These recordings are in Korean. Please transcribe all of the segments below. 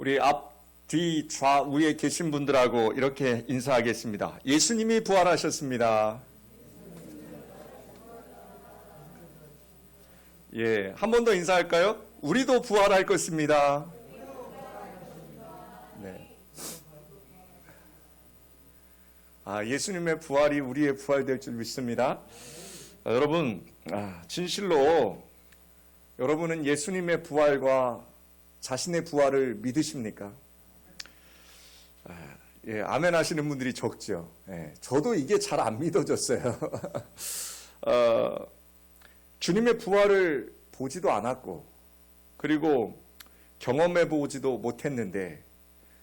우리 앞, 뒤, 좌우에 계신 분들하고 이렇게 인사하겠습니다. 예수님이 부활하셨습니다. 예, 한 번 더 인사할까요? 우리도 부활할 것입니다. 네. 예수님의 부활이 우리의 부활 될 줄 믿습니다. 여러분, 진실로 여러분은 예수님의 부활과 자신의 부활을 믿으십니까? 예, 아멘 하시는 분들이 적죠. 예, 저도 이게 잘 안 믿어졌어요. 주님의 부활을 보지도 않았고, 그리고 경험해 보지도 못했는데,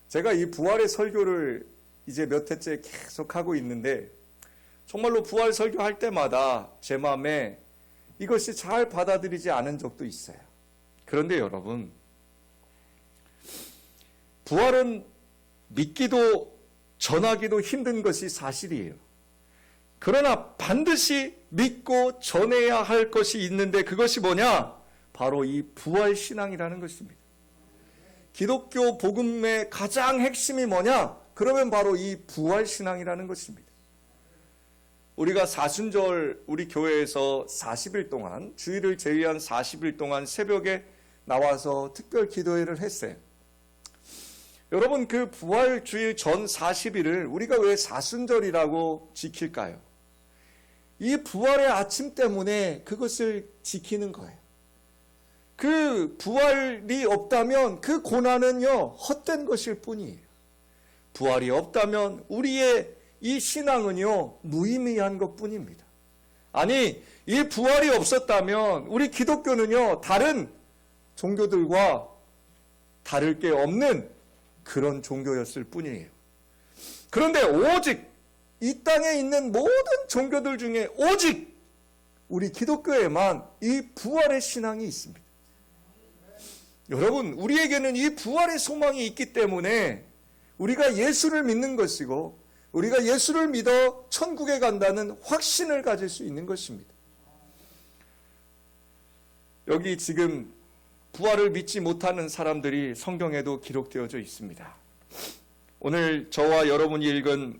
제가 이 부활의 설교를 이제 몇 해째 계속 하고 있는데, 정말로 부활 설교할 때마다 제 마음에 이것이 잘 받아들이지 않은 적도 있어요. 그런데 여러분, 부활은 믿기도 전하기도 힘든 것이 사실이에요. 그러나 반드시 믿고 전해야 할 것이 있는데 그것이 뭐냐? 바로 이 부활신앙이라는 것입니다. 기독교 복음의 가장 핵심이 뭐냐? 그러면 바로 이 부활신앙이라는 것입니다. 우리가 사순절 우리 교회에서 40일 동안, 주일을 제외한 40일 동안 새벽에 나와서 특별 기도회를 했어요. 여러분, 그 부활주일 전 40일을 우리가 왜 사순절이라고 지킬까요? 이 부활의 아침 때문에 그것을 지키는 거예요. 그 부활이 없다면 그 고난은요, 헛된 것일 뿐이에요. 부활이 없다면 우리의 이 신앙은요, 무의미한 것 뿐입니다. 아니, 이 부활이 없었다면 우리 기독교는요, 다른 종교들과 다를 게 없는 그런 종교였을 뿐이에요. 그런데 오직 이 땅에 있는 모든 종교들 중에 오직 우리 기독교에만 이 부활의 신앙이 있습니다. 여러분, 우리에게는 이 부활의 소망이 있기 때문에 우리가 예수를 믿는 것이고 우리가 예수를 믿어 천국에 간다는 확신을 가질 수 있는 것입니다. 여기 지금 부활을 믿지 못하는 사람들이 성경에도 기록되어져 있습니다. 오늘 저와 여러분이 읽은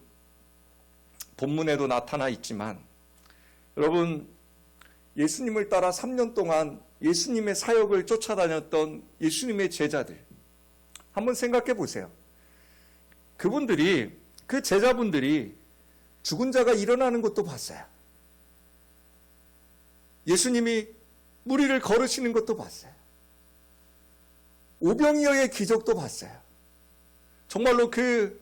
본문에도 나타나 있지만, 여러분, 예수님을 따라 3년 동안 예수님의 사역을 쫓아다녔던 예수님의 제자들, 한번 생각해 보세요. 그분들이, 그 제자분들이 죽은 자가 일어나는 것도 봤어요. 예수님이 무리를 걸으시는 것도 봤어요. 오병이어의 기적도 봤어요. 정말로 그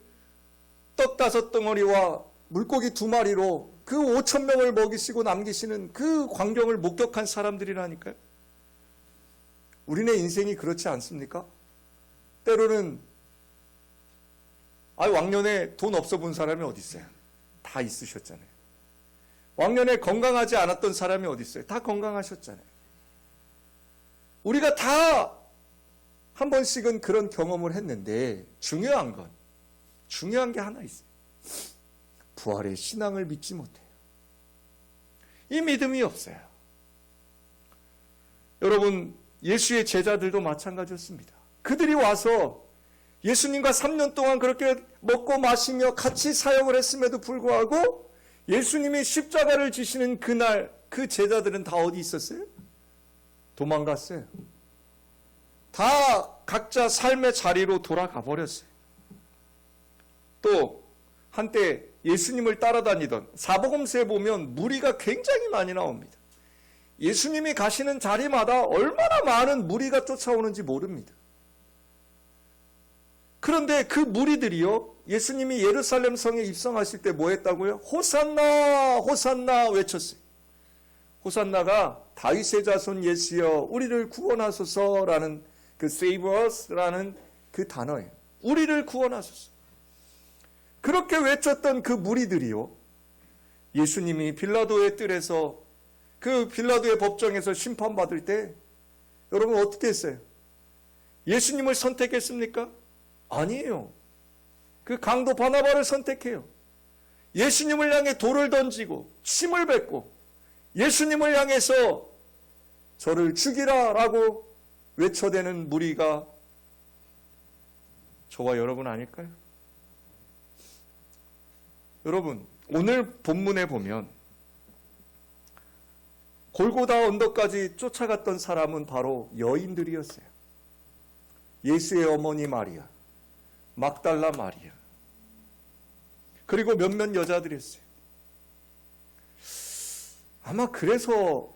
떡 5덩어리와 물고기 2마리로 그 5,000명을 먹이시고 남기시는 그 광경을 목격한 사람들이라니까요. 우리네 인생이 그렇지 않습니까? 때로는 왕년에 돈 없어 본 사람이 어디 있어요? 다 있으셨잖아요. 왕년에 건강하지 않았던 사람이 어디 있어요? 다 건강하셨잖아요. 우리가 다 한 번씩은 그런 경험을 했는데 중요한 게 하나 있어요. 부활의 신앙을 믿지 못해요. 이 믿음이 없어요. 여러분, 예수의 제자들도 마찬가지였습니다. 그들이 와서 예수님과 3년 동안 그렇게 먹고 마시며 같이 사역을 했음에도 불구하고 예수님이 십자가를 지시는 그날 그 제자들은 다 어디 있었어요? 도망갔어요. 다 각자 삶의 자리로 돌아가 버렸어요. 또 한때 예수님을 따라다니던 사복음서에 보면 무리가 굉장히 많이 나옵니다. 예수님이 가시는 자리마다 얼마나 많은 무리가 쫓아오는지 모릅니다. 그런데 그 무리들이요, 예수님이 예루살렘 성에 입성하실 때 뭐 했다고요? 호산나 호산나 외쳤어요. 호산나가 다윗의 자손 예수여 우리를 구원하소서라는 그 save us라는 그 단어예요. 우리를 구원하소서. 그렇게 외쳤던 그 무리들이요, 예수님이 빌라도의 뜰에서 그 빌라도의 법정에서 심판받을 때 여러분 어떻게 했어요? 예수님을 선택했습니까? 아니에요. 그 강도 바나바를 선택해요. 예수님을 향해 돌을 던지고 침을 뱉고 예수님을 향해서 저를 죽이라 라고 외쳐대는 무리가 저와 여러분 아닐까요? 여러분, 오늘 본문에 보면 골고다 언덕까지 쫓아갔던 사람은 바로 여인들이었어요. 예수의 어머니 마리아, 막달라 마리아, 그리고 몇몇 여자들이었어요. 아마 그래서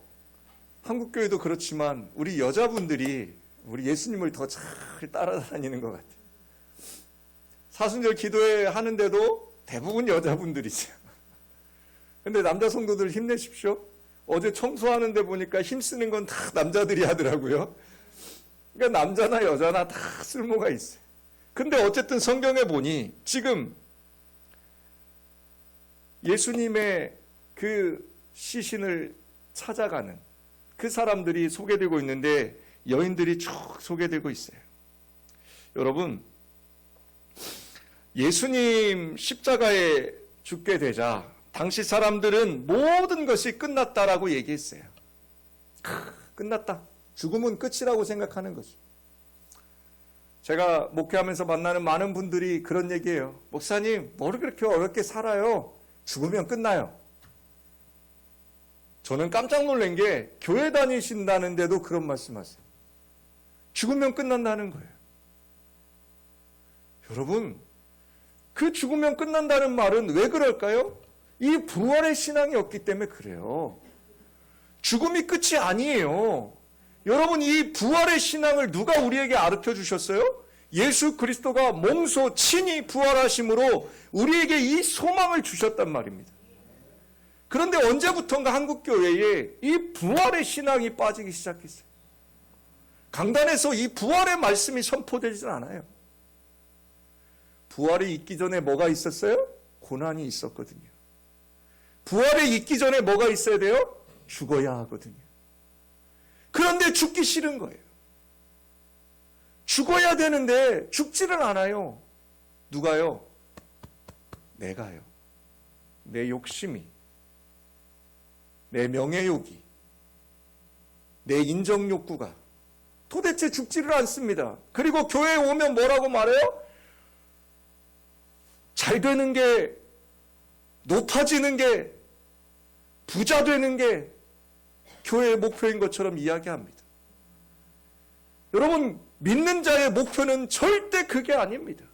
한국교회도 그렇지만 우리 여자분들이 우리 예수님을 더 잘 따라다니는 것 같아요. 사순절 기도회 하는데도 대부분 여자분들이세요. 근데 남자 성도들 힘내십시오. 어제 청소하는데 보니까 힘쓰는 건 다 남자들이 하더라고요. 그러니까 남자나 여자나 다 쓸모가 있어요. 근데 어쨌든 성경에 보니 지금 예수님의 그 시신을 찾아가는 그 사람들이 소개되고 있는데 여인들이 쭉 소개되고 있어요. 여러분, 예수님 십자가에 죽게 되자 당시 사람들은 모든 것이 끝났다라고 얘기했어요. 끝났다. 죽음은 끝이라고 생각하는 거죠. 제가 목회하면서 만나는 많은 분들이 그런 얘기해요. 목사님, 뭘 그렇게 어렵게 살아요? 죽으면 끝나요. 저는 깜짝 놀란 게 교회 다니신다는데도 그런 말씀하세요. 죽으면 끝난다는 거예요. 여러분, 그 죽으면 끝난다는 말은 왜 그럴까요? 이 부활의 신앙이 없기 때문에 그래요. 죽음이 끝이 아니에요. 여러분, 이 부활의 신앙을 누가 우리에게 가르쳐 주셨어요? 예수 그리스도가 몸소 친히 부활하심으로 우리에게 이 소망을 주셨단 말입니다. 그런데 언제부턴가 한국교회에 이 부활의 신앙이 빠지기 시작했어요. 강단에서 이 부활의 말씀이 선포되지 않아요. 부활이 있기 전에 뭐가 있었어요? 고난이 있었거든요. 부활이 있기 전에 뭐가 있어야 돼요? 죽어야 하거든요. 그런데 죽기 싫은 거예요. 죽어야 되는데 죽지는 않아요. 누가요? 내가요. 내 욕심이, 내 명예욕이, 내 인정욕구가 도대체 죽지를 않습니다. 그리고 교회에 오면 뭐라고 말해요? 잘 되는 게, 높아지는 게, 부자 되는 게 교회의 목표인 것처럼 이야기합니다. 여러분, 믿는 자의 목표는 절대 그게 아닙니다.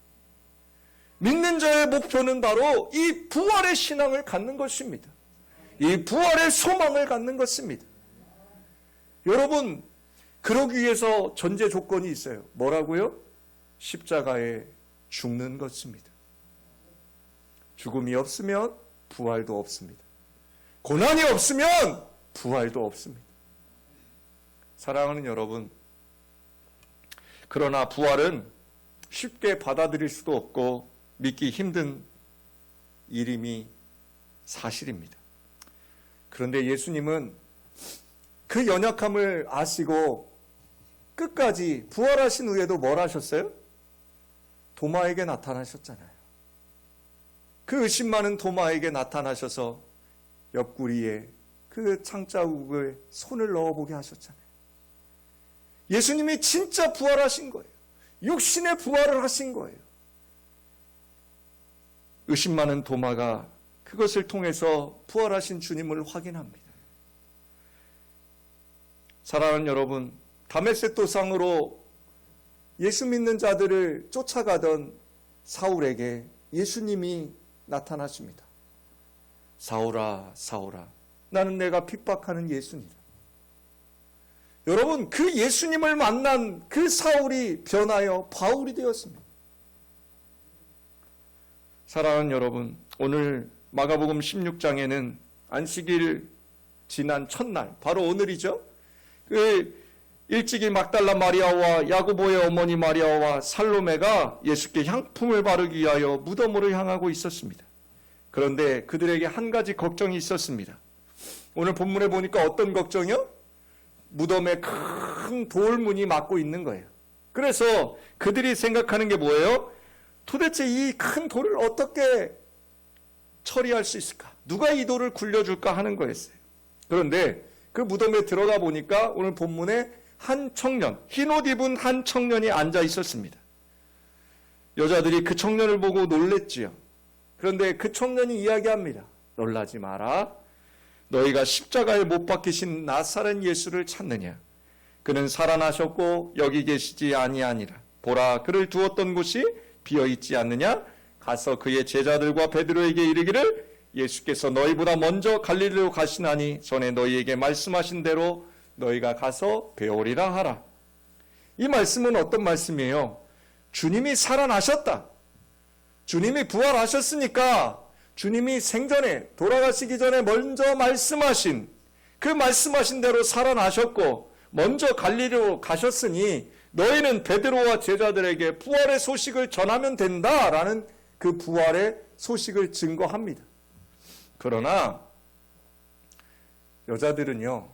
믿는 자의 목표는 바로 이 부활의 신앙을 갖는 것입니다. 이 부활의 소망을 갖는 것입니다. 여러분, 그러기 위해서 전제 조건이 있어요. 뭐라고요? 십자가에 죽는 것입니다. 죽음이 없으면 부활도 없습니다. 고난이 없으면 부활도 없습니다. 사랑하는 여러분, 그러나 부활은 쉽게 받아들일 수도 없고 믿기 힘든 일임이 사실입니다. 그런데 예수님은 그 연약함을 아시고 끝까지 부활하신 후에도 뭘 하셨어요? 도마에게 나타나셨잖아요. 그 의심 많은 도마에게 나타나셔서 옆구리에 그 창자국을 손을 넣어보게 하셨잖아요. 예수님이 진짜 부활하신 거예요. 육신의 부활을 하신 거예요. 의심 많은 도마가 그것을 통해서 부활하신 주님을 확인합니다. 사랑하는 여러분, 다메섹 도상으로 예수 믿는 자들을 쫓아가던 사울에게 예수님이 나타나십니다. 사울아, 사울아, 나는 내가 핍박하는 예수니라. 여러분, 그 예수님을 만난 그 사울이 변하여 바울이 되었습니다. 사랑하는 여러분, 오늘 마가복음 16장에는 안식일 지난 첫날, 바로 오늘이죠. 그 일찍이 막달라 마리아와 야고보의 어머니 마리아와 살로메가 예수께 향품을 바르기 위하여 무덤으로 향하고 있었습니다. 그런데 그들에게 한 가지 걱정이 있었습니다. 오늘 본문에 보니까 어떤 걱정이요? 무덤에 큰 돌문이 막고 있는 거예요. 그래서 그들이 생각하는 게 뭐예요? 도대체 이 큰 돌을 어떻게 처리할 수 있을까? 누가 이 돌을 굴려줄까 하는 거였어요. 그런데 그 무덤에 들어가 보니까 오늘 본문에 한 청년, 흰옷 입은 한 청년이 앉아 있었습니다. 여자들이 그 청년을 보고 놀랬지요. 그런데 그 청년이 이야기합니다. 놀라지 마라. 너희가 십자가에 못 박히신 나사렛 예수를 찾느냐? 그는 살아나셨고 여기 계시지 아니하니라. 보라, 그를 두었던 곳이 비어있지 않느냐? 가서 그의 제자들과 베드로에게 이르기를 예수께서 너희보다 먼저 갈릴리로 가시나니 전에 너희에게 말씀하신 대로 너희가 가서 배우리라 하라. 이 말씀은 어떤 말씀이에요? 주님이 살아나셨다. 주님이 부활하셨으니까 주님이 생전에 돌아가시기 전에 먼저 말씀하신 그 말씀하신 대로 살아나셨고 먼저 갈릴리로 가셨으니 너희는 베드로와 제자들에게 부활의 소식을 전하면 된다라는 그 부활의 소식을 증거합니다. 그러나 여자들은요,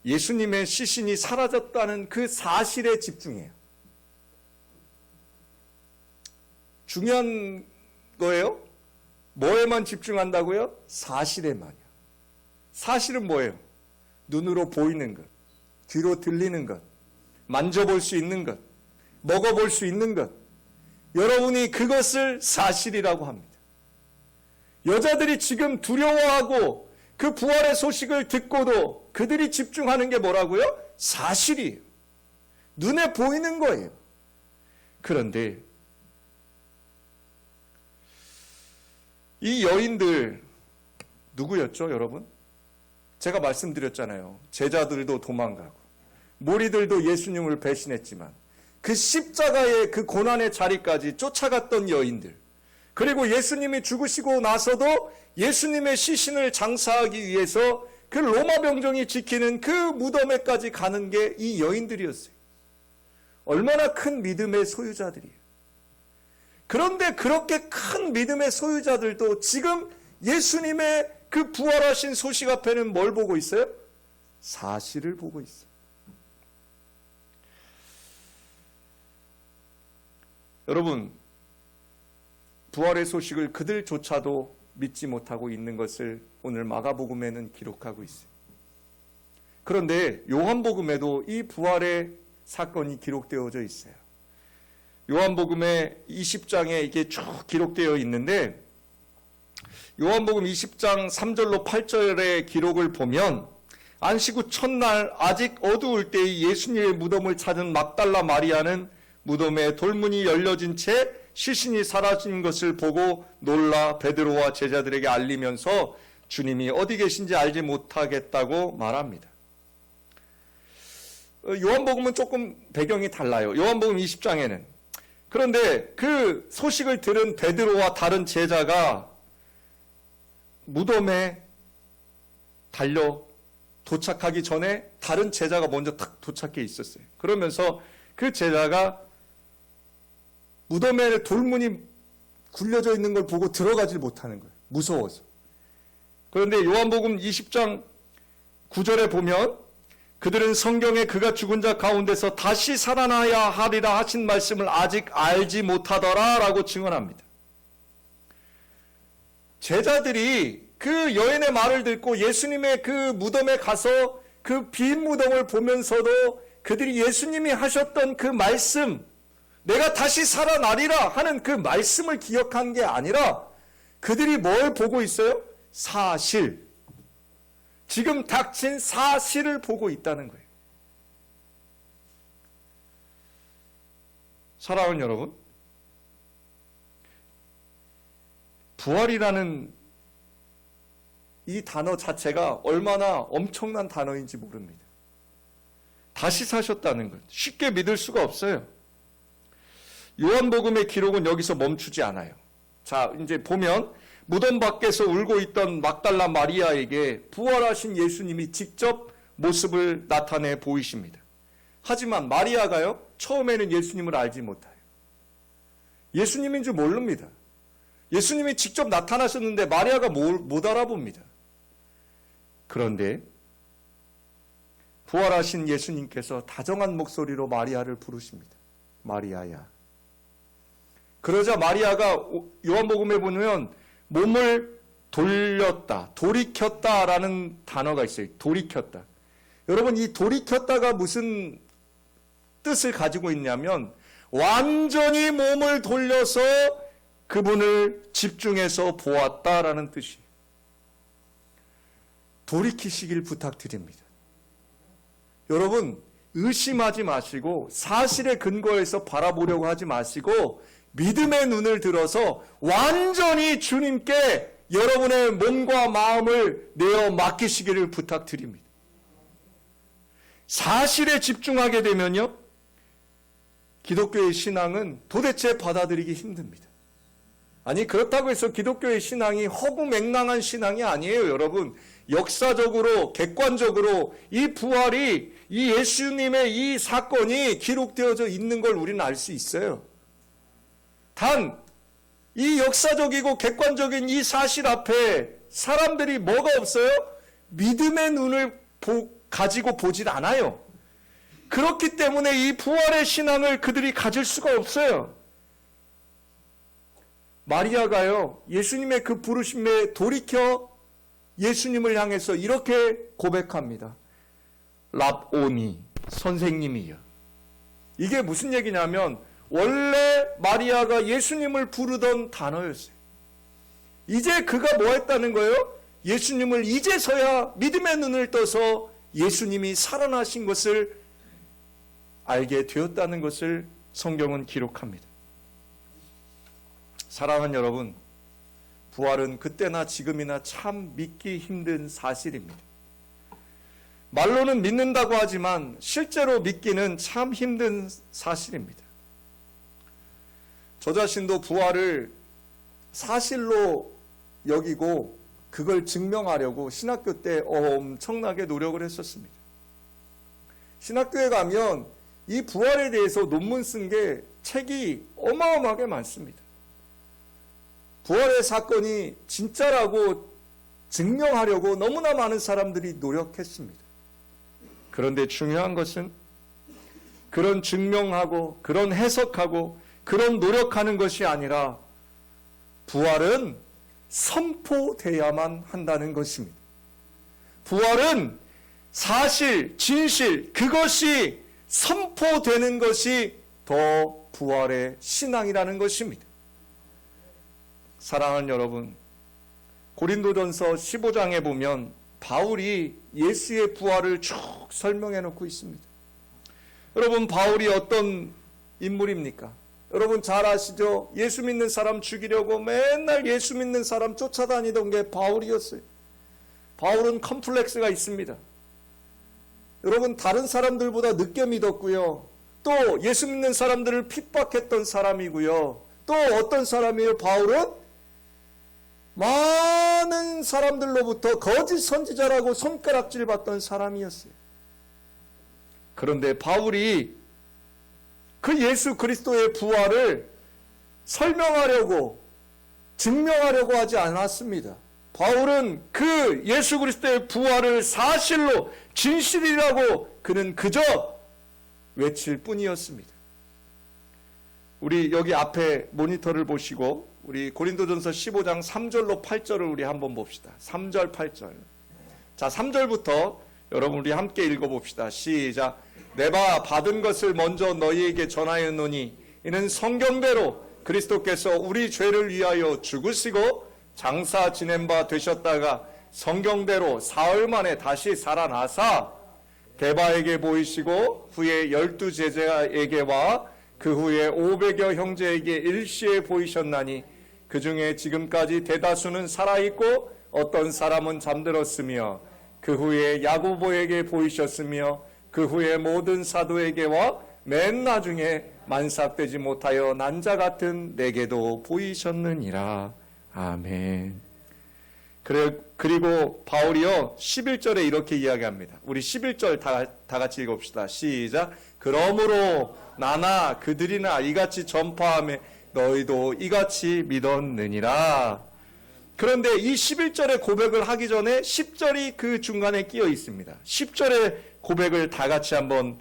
예수님의 시신이 사라졌다는 그 사실에 집중해요. 중요한 거예요? 뭐에만 집중한다고요? 사실에만요. 사실은 뭐예요? 눈으로 보이는 것, 귀로 들리는 것, 만져볼 수 있는 것, 먹어볼 수 있는 것. 여러분이 그것을 사실이라고 합니다. 여자들이 지금 두려워하고 그 부활의 소식을 듣고도 그들이 집중하는 게 뭐라고요? 사실이에요. 눈에 보이는 거예요. 그런데 이 여인들 누구였죠, 여러분? 제가 말씀드렸잖아요. 제자들도 도망가고 무리들도 예수님을 배신했지만 그 십자가의 그 고난의 자리까지 쫓아갔던 여인들, 그리고 예수님이 죽으시고 나서도 예수님의 시신을 장사하기 위해서 그 로마 병정이 지키는 그 무덤에까지 가는 게 이 여인들이었어요. 얼마나 큰 믿음의 소유자들이에요. 그런데 그렇게 큰 믿음의 소유자들도 지금 예수님의 그 부활하신 소식 앞에는 뭘 보고 있어요? 사실을 보고 있어요. 여러분, 부활의 소식을 그들조차도 믿지 못하고 있는 것을 오늘 마가복음에는 기록하고 있어요. 그런데 요한복음에도 이 부활의 사건이 기록되어져 있어요. 요한복음의 20장에 이게 쭉 기록되어 있는데, 요한복음 20장 3절로 8절의 기록을 보면 안식 후 첫날 아직 어두울 때에 예수님의 무덤을 찾은 막달라 마리아는 무덤에 돌문이 열려진 채 시신이 사라진 것을 보고 놀라 베드로와 제자들에게 알리면서 주님이 어디 계신지 알지 못하겠다고 말합니다. 요한복음은 조금 배경이 달라요. 요한복음 20장에는. 그런데 그 소식을 들은 베드로와 다른 제자가 무덤에 달려 도착하기 전에 다른 제자가 먼저 탁 도착해 있었어요. 그러면서 그 제자가 무덤에 돌문이 굴려져 있는 걸 보고 들어가지 못하는 거예요. 무서워서. 그런데 요한복음 20장 9절에 보면 그들은 성경에 그가 죽은 자 가운데서 다시 살아나야 하리라 하신 말씀을 아직 알지 못하더라 라고 증언합니다. 제자들이 그 여인의 말을 듣고 예수님의 그 무덤에 가서 그 빈 무덤을 보면서도 그들이 예수님이 하셨던 그 말씀, 내가 다시 살아나리라 하는 그 말씀을 기억한 게 아니라 그들이 뭘 보고 있어요? 사실. 지금 닥친 사실을 보고 있다는 거예요. 사랑하는 여러분, 부활이라는 이 단어 자체가 얼마나 엄청난 단어인지 모릅니다. 다시 사셨다는 것, 쉽게 믿을 수가 없어요. 요한복음의 기록은 여기서 멈추지 않아요. 자, 이제 보면 무덤 밖에서 울고 있던 막달라 마리아에게 부활하신 예수님이 직접 모습을 나타내 보이십니다. 하지만 마리아가요, 처음에는 예수님을 알지 못해요. 예수님인 줄 모릅니다. 예수님이 직접 나타나셨는데 마리아가 못 알아봅니다. 그런데 부활하신 예수님께서 다정한 목소리로 마리아를 부르십니다. 마리아야. 그러자 마리아가 요한복음에 보면 몸을 돌렸다, 돌이켰다라는 단어가 있어요. 돌이켰다. 여러분, 이 돌이켰다가 무슨 뜻을 가지고 있냐면 완전히 몸을 돌려서 그분을 집중해서 보았다라는 뜻이에요. 돌이키시길 부탁드립니다. 여러분, 의심하지 마시고 사실에 근거해서 바라보려고 하지 마시고 믿음의 눈을 들어서 완전히 주님께 여러분의 몸과 마음을 내어 맡기시기를 부탁드립니다. 사실에 집중하게 되면요, 기독교의 신앙은 도대체 받아들이기 힘듭니다. 아니, 그렇다고 해서 기독교의 신앙이 허구맹랑한 신앙이 아니에요, 여러분. 역사적으로, 객관적으로 이 부활이, 이 예수님의 이 사건이 기록되어져 있는 걸 우리는 알 수 있어요. 단, 이 역사적이고 객관적인 이 사실 앞에 사람들이 뭐가 없어요? 믿음의 눈을 가지고 보질 않아요. 그렇기 때문에 이 부활의 신앙을 그들이 가질 수가 없어요. 마리아가요, 예수님의 그 부르심에 돌이켜 예수님을 향해서 이렇게 고백합니다. 랍오니, 선생님이여. 이게 무슨 얘기냐면 원래 마리아가 예수님을 부르던 단어였어요. 이제 그가 뭐 했다는 거예요? 예수님을 이제서야 믿음의 눈을 떠서 예수님이 살아나신 것을 알게 되었다는 것을 성경은 기록합니다. 사랑하는 여러분, 부활은 그때나 지금이나 참 믿기 힘든 사실입니다. 말로는 믿는다고 하지만 실제로 믿기는 참 힘든 사실입니다. 저 자신도 부활을 사실로 여기고 그걸 증명하려고 신학교 때 엄청나게 노력을 했었습니다. 신학교에 가면 이 부활에 대해서 논문 쓴 게 책이 어마어마하게 많습니다. 부활의 사건이 진짜라고 증명하려고 너무나 많은 사람들이 노력했습니다. 그런데 중요한 것은 그런 증명하고 그런 해석하고 그런 노력하는 것이 아니라 부활은 선포돼야만 한다는 것입니다. 부활은 사실, 진실, 그것이 선포되는 것이 더 부활의 신앙이라는 것입니다. 사랑하는 여러분, 고린도전서 15장에 보면 바울이 예수의 부활을 쭉 설명해 놓고 있습니다. 여러분, 바울이 어떤 인물입니까? 여러분 잘 아시죠? 예수 믿는 사람 죽이려고 맨날 예수 믿는 사람 쫓아다니던 게 바울이었어요. 바울은 컴플렉스가 있습니다. 여러분, 다른 사람들보다 늦게 믿었고요. 또 예수 믿는 사람들을 핍박했던 사람이고요. 또 어떤 사람이에요? 바울은 많은 사람들로부터 거짓 선지자라고 손가락질 받던 사람이었어요. 그런데 바울이 그 예수 그리스도의 부활을 설명하려고, 증명하려고 하지 않았습니다. 바울은 그 예수 그리스도의 부활을 사실로, 진실이라고 그는 그저 외칠 뿐이었습니다. 우리 여기 앞에 모니터를 보시고 우리 고린도전서 15장 3절로 8절을 우리 한번 봅시다. 3절 8절. 자, 3절부터 여러분 우리 함께 읽어봅시다. 시작. 내가 받은 것을 먼저 너희에게 전하였노니 이는 성경대로 그리스도께서 우리 죄를 위하여 죽으시고 장사 지낸 바 되셨다가 성경대로 사흘 만에 다시 살아나사 대바에게 보이시고 후에 12 제자에게와 그 후에 500여 형제에게 일시에 보이셨나니 그 중에 지금까지 대다수는 살아있고 어떤 사람은 잠들었으며 그 후에 야고보에게 보이셨으며 그 후에 모든 사도에게와 맨 나중에 만삭되지 못하여 난자 같은 내게도 보이셨느니라. 아멘. 그리고 바울이요 11절에 이렇게 이야기합니다. 우리 11절 다 같이 읽읍시다. 시작. 그러므로 나나 그들이나 이같이 전파하며 너희도 이같이 믿었느니라. 그런데 이 11절의 고백을 하기 전에 10절이 그 중간에 끼어 있습니다. 10절의 고백을 다 같이 한번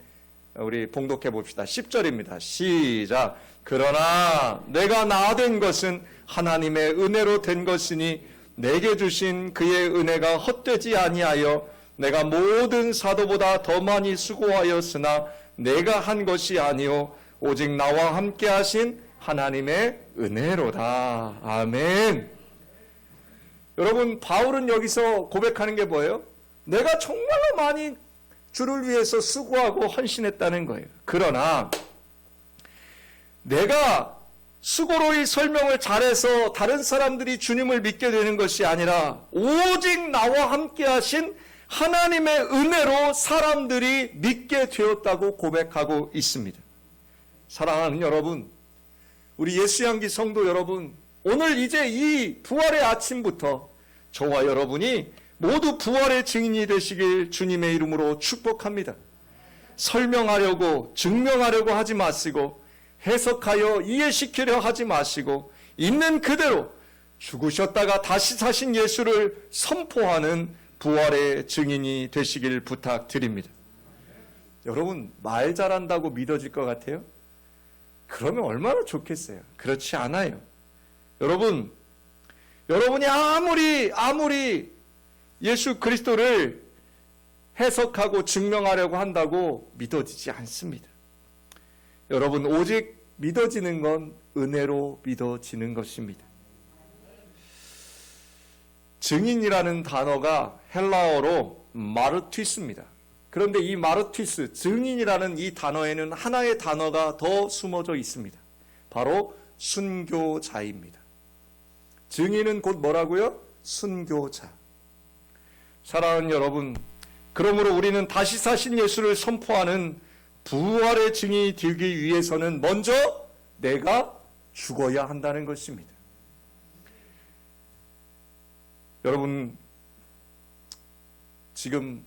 우리 봉독해 봅시다. 10절입니다. 시작. 그러나 내가 나된 것은 하나님의 은혜로 된 것이니 내게 주신 그의 은혜가 헛되지 아니하여 내가 모든 사도보다 더 많이 수고하였으나 내가 한 것이 아니요 오직 나와 함께 하신 하나님의 은혜로다. 아멘. 여러분, 바울은 여기서 고백하는 게 뭐예요? 내가 정말로 많이 주를 위해서 수고하고 헌신했다는 거예요. 그러나 내가 수고로이 설명을 잘해서 다른 사람들이 주님을 믿게 되는 것이 아니라 오직 나와 함께 하신 하나님의 은혜로 사람들이 믿게 되었다고 고백하고 있습니다. 사랑하는 여러분, 우리 예수향기 성도 여러분, 오늘 이제 이 부활의 아침부터 저와 여러분이 모두 부활의 증인이 되시길 주님의 이름으로 축복합니다. 설명하려고 증명하려고 하지 마시고 해석하여 이해시키려 하지 마시고 있는 그대로 죽으셨다가 다시 사신 예수를 선포하는 부활의 증인이 되시길 부탁드립니다. 여러분, 말 잘한다고 믿어질 것 같아요? 그러면 얼마나 좋겠어요. 그렇지 않아요. 여러분이 아무리 예수 그리스도를 해석하고 증명하려고 한다고 믿어지지 않습니다. 여러분, 오직 믿어지는 건 은혜로 믿어지는 것입니다. 증인이라는 단어가 헬라어로 마르티스입니다. 그런데 이 마르티스, 증인이라는 이 단어에는 하나의 단어가 더 숨어져 있습니다. 바로 순교자입니다. 증인은 곧 뭐라고요? 순교자. 사랑하는 여러분, 그러므로 우리는 다시 사신 예수를 선포하는 부활의 증인이 되기 위해서는 먼저 내가 죽어야 한다는 것입니다. 여러분, 지금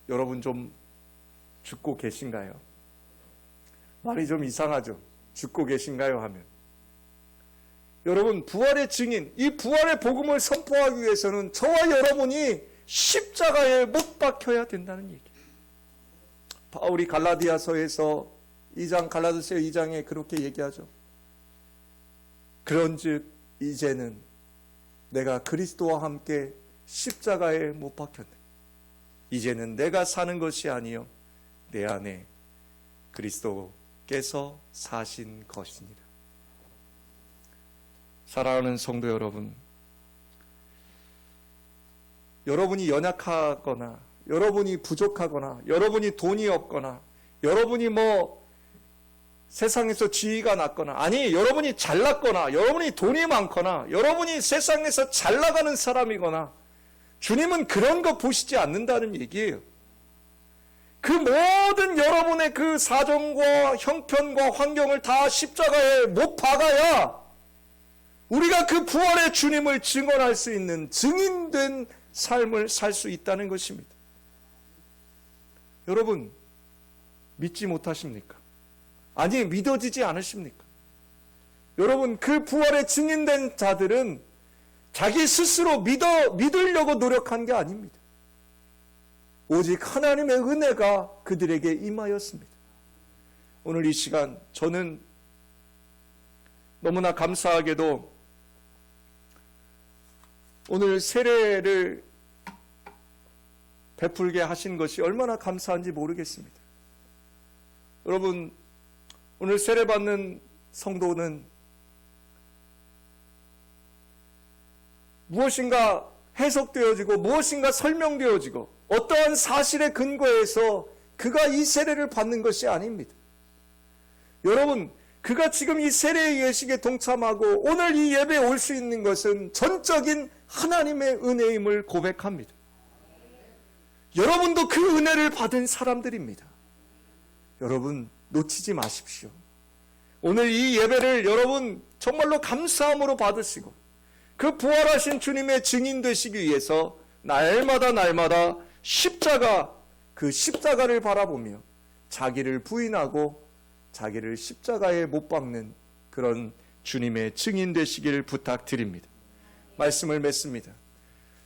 여러분 좀 죽고 계신가요? 말이 좀 이상하죠? 죽고 계신가요? 하면. 여러분, 부활의 증인, 이 부활의 복음을 선포하기 위해서는 저와 여러분이 십자가에 못 박혀야 된다는 얘기예요. 바울이 갈라디아서에서 갈라디아서 2장에 그렇게 얘기하죠. 그런즉 이제는 내가 그리스도와 함께 십자가에 못 박혔네. 이제는 내가 사는 것이 아니요 내 안에 그리스도께서 사신 것이니라. 사랑하는 성도 여러분, 여러분이 연약하거나 여러분이 부족하거나 여러분이 돈이 없거나 여러분이 세상에서 지위가 낮거나 아니 여러분이 잘났거나 여러분이 돈이 많거나 여러분이 세상에서 잘 나가는 사람이거나 주님은 그런 거 보시지 않는다는 얘기예요. 그 모든 여러분의 그 사정과 형편과 환경을 다 십자가에 못 박아야 우리가 그 부활의 주님을 증언할 수 있는 증인된 삶을 살 수 있다는 것입니다. 여러분, 믿지 못하십니까? 아니, 믿어지지 않으십니까? 여러분, 그 부활의 증인된 자들은 자기 스스로 믿으려고 노력한 게 아닙니다. 오직 하나님의 은혜가 그들에게 임하였습니다. 오늘 이 시간 저는 너무나 감사하게도 오늘 세례를 베풀게 하신 것이 얼마나 감사한지 모르겠습니다. 여러분, 오늘 세례받는 성도는 무엇인가 해석되어지고 무엇인가 설명되어지고 어떠한 사실에 근거해서 그가 이 세례를 받는 것이 아닙니다. 여러분, 그가 지금 이 세례의 예식에 동참하고 오늘 이 예배에 올 수 있는 것은 전적인 하나님의 은혜임을 고백합니다. 여러분도 그 은혜를 받은 사람들입니다. 여러분, 놓치지 마십시오. 오늘 이 예배를 여러분 정말로 감사함으로 받으시고 그 부활하신 주님의 증인 되시기 위해서 날마다 그 십자가를 바라보며 자기를 부인하고 자기를 십자가에 못 박는 그런 주님의 증인 되시기를 부탁드립니다. 말씀을 맺습니다.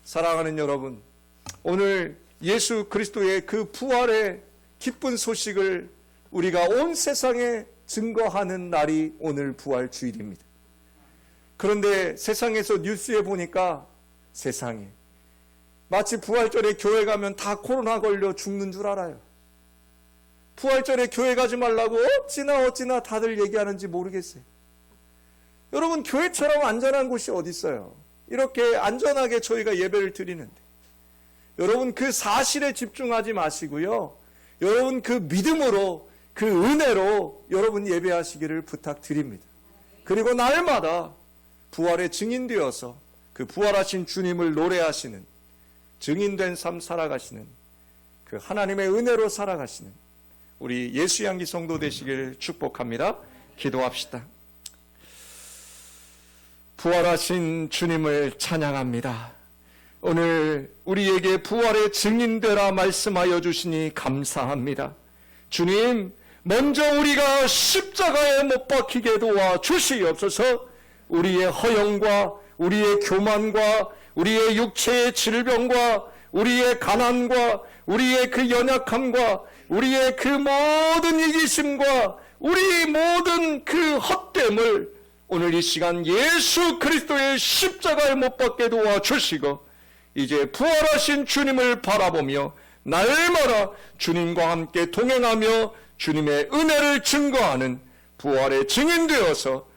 사랑하는 여러분, 오늘 예수 그리스도의 그 부활의 기쁜 소식을 우리가 온 세상에 증거하는 날이 오늘 부활 주일입니다. 그런데 세상에서 뉴스에 보니까 세상에 마치 부활절에 교회 가면 다 코로나 걸려 죽는 줄 알아요. 부활절에 교회 가지 말라고 어찌나 다들 얘기하는지 모르겠어요. 여러분, 교회처럼 안전한 곳이 어디 있어요? 이렇게 안전하게 저희가 예배를 드리는데, 여러분 그 사실에 집중하지 마시고요, 여러분 그 믿음으로, 그 은혜로 여러분 예배하시기를 부탁드립니다. 그리고 날마다 부활의 증인되어서 그 부활하신 주님을 노래하시는, 증인된 삶 살아가시는, 그 하나님의 은혜로 살아가시는 우리 예수양기 성도 되시길 축복합니다. 기도합시다. 부활하신 주님을 찬양합니다. 오늘 우리에게 부활의 증인되라 말씀하여 주시니 감사합니다. 주님, 먼저 우리가 십자가에 못 박히게 도와 주시옵소서. 우리의 허영과 우리의 교만과 우리의 육체의 질병과 우리의 가난과 우리의 그 연약함과 우리의 그 모든 이기심과 우리 모든 그 헛됨을 오늘 이 시간 예수 그리스도의 십자가에 못 박게 도와주시고, 이제 부활하신 주님을 바라보며 날마다 주님과 함께 동행하며 주님의 은혜를 증거하는 부활의 증인되어서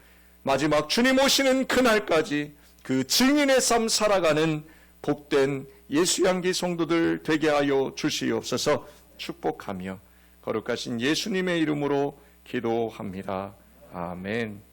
마지막 주님 오시는 그날까지 그 증인의 삶 살아가는 복된 예수양기 성도들 되게 하여 주시옵소서. 축복하며 거룩하신 예수님의 이름으로 기도합니다. 아멘.